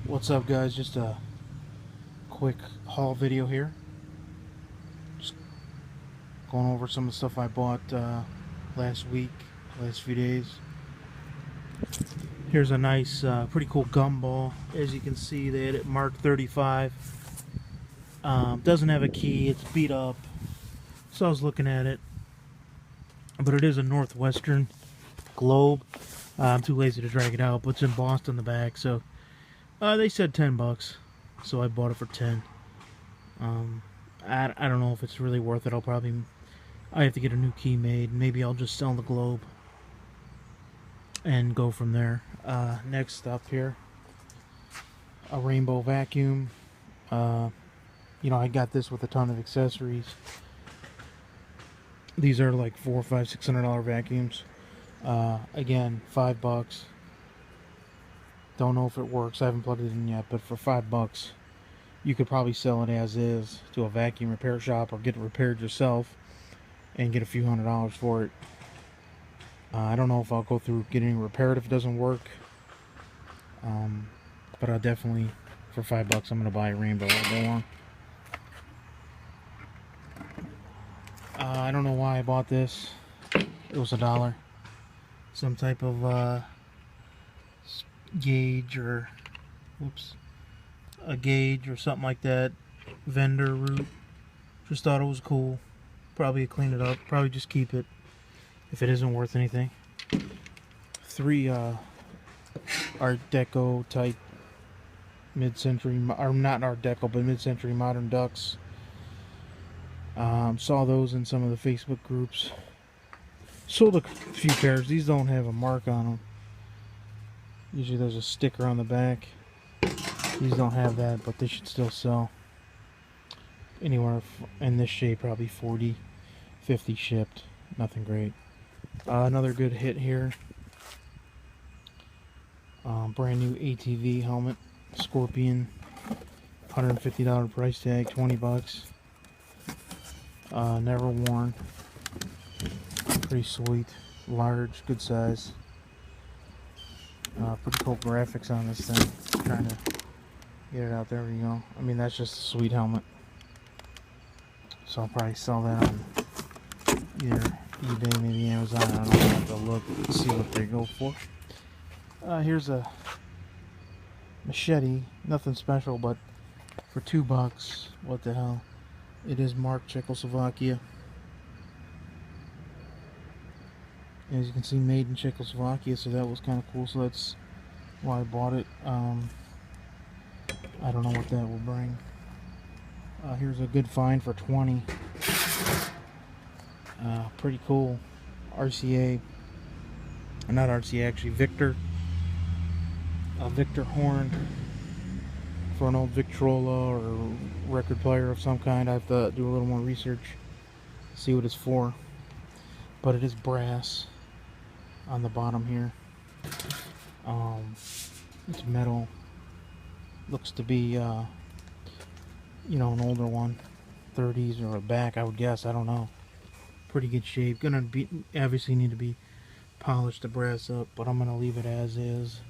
What's up, guys? Just a quick haul video here. Just going over some of the stuff I bought last week, last few days. Here's a nice, pretty cool gumball. As you can see, they had it marked 35. Doesn't have a key. It's beat up. So I was looking at it, but it is a Northwestern globe. I'm too lazy to drag it out, but it's embossed on the back. So they said $10, so I bought it for 10. I don't know if it's really worth it. I have to get a new key made. Maybe I'll just sell the globe and go from there. Next up here, a rainbow vacuum. I got this with a ton of accessories. These are like $400, $500, $600 vacuums. Again, $5. Don't know if it works. I haven't plugged it in yet, but for $5, you could probably sell it as is to a vacuum repair shop or get it repaired yourself and get a few $100s for it. I don't know if I'll go through getting it repaired if it doesn't work. But I'll definitely, for $5, I'm going to buy a rainbow all day long. I don't know why I bought this. It was $1. Some type of gauge or a gauge or something like that. Vendor route. Just thought it was cool. Probably clean it up. Probably just keep it if it isn't worth anything. 3 Art Deco type mid-century, or not Art Deco, but mid-century modern ducks. Saw those in some of the Facebook groups. Sold a few pairs. These don't have a mark on them. Usually there's a sticker on the back. These don't have that, but they should still sell. Anywhere in this shape, probably 40, 50 shipped. Nothing great. Another good hit here. Brand new ATV helmet. Scorpion. $150 price tag. $20. Never worn. Pretty sweet. Large. Good size. Pretty cool graphics on this thing. Trying to get it out. There we go. I mean, that's just a sweet helmet. So I'll probably sell that on either eBay, maybe Amazon. I don't know. I'll have to look and see what they go for. Here's a machete. Nothing special, but for $2. What the hell? It is marked Czechoslovakia. As you can see, made in Czechoslovakia, so that was kind of cool. So that's why I bought it. I don't know what that will bring. Here's a good find for 20. Pretty cool. RCA, not RCA, actually Victor. A Victor horn for an old Victrola or record player of some kind. I have to do a little more research, see what it's for. But it is brass on the bottom here. It's metal. Looks to be an older one, 30s or a back, I would guess. I don't know. Pretty good shape. Gonna be obviously need to be polished to brass up, but I'm gonna leave it as is,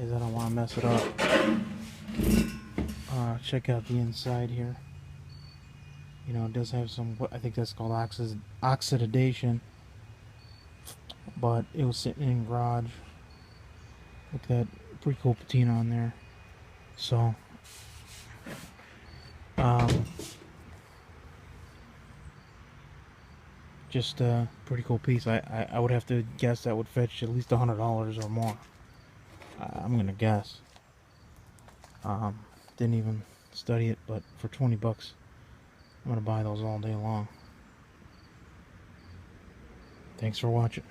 as I don't want to mess it up. Check out the inside here. It does have some, what I think that's called oxidation, but it was sitting in the garage. Look at that, pretty cool patina on there. So just a pretty cool piece. I would have to guess that would fetch at least $100 or more. I'm gonna guess. Didn't even study it, but for $20, I'm gonna buy those all day long. Thanks for watching.